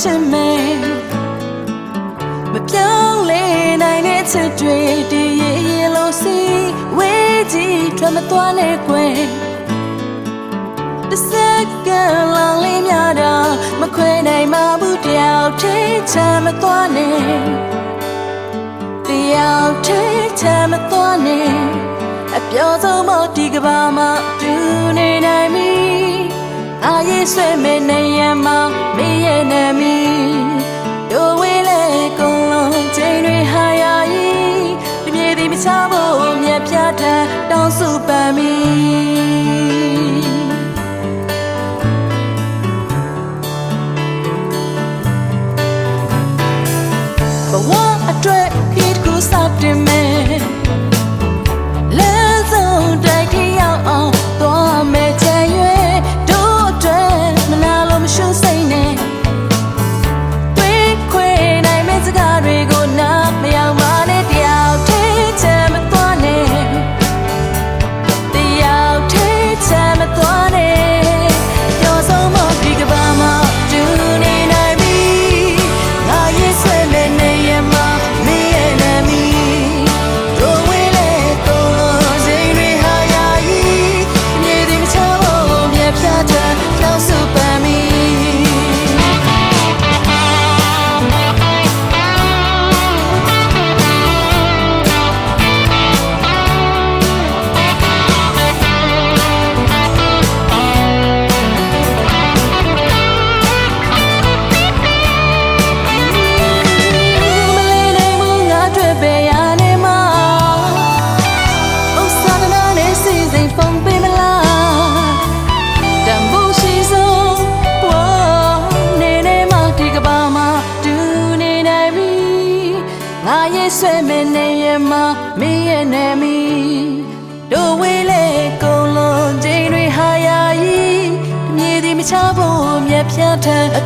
ချင်မယ်မပြောင်းလဲနိုင်တဲ့ချစ်တွေတည်ရည်လို့စီဝေးကြီးထွက်မသွားနဲ့ကွယ်တစ်စက္ကန့်လောက်လေးများတော့မခွဲနိုင်မှဘူးတယောက်ထိချမ်းမသွားနဲ့တယောက်ထိချမ်းမသွားနဲ့အပြောဆုံးမဒီကဘာမှာတူနေနိုင်ပြီအာရေးဆွဲမဲ့နေရမှာမင်းရဲ့နာမည်တို့ဝေးလေကုန်လုံးချိန်တွေဟာယာကြီးဒီမြေဒီမချဖို့မြတ်ပြတ်တဲ့တောင်းစုပန်မီဘဝအတွက်ခေတ်ကိုစောင့်တင်မယ်လဲဆုံးတိုက်ထရောက်အောင်သွားမယ်ချင်ရွယ်တို့အတွက်မနာလို့မရှုံးစိတ်နဲ့တွေးခွေနိုင်မယ့်စကားတွေကိုနားမရောက်ပါနဲ့တယောက်ထိချမ်းမသွားနဲ့တယောက်ထိချမ်းမသွားနဲ့ပြောဆုံးမဒီကဘာမှာတူနေနိုင်ပြီငါရေးဆွဲမဲ့နေရမှာမင်းရဲ့နာမည်တို့ဝေးလေကုန်လို့ချိန်တွေဟာယာကြီးမြေဒီမချဖို့မြတ်ပြတ်တဲ့တောင်းစုပန်မီဆွဲမဲ့နေရမှာမင်းရဲ့နာမည်တို့ဝေးလေကုန်လုံးချိန်တွေဟာယာကြီးမြေဒီမချဖို့မြတ်ပြတ်တဲ့အ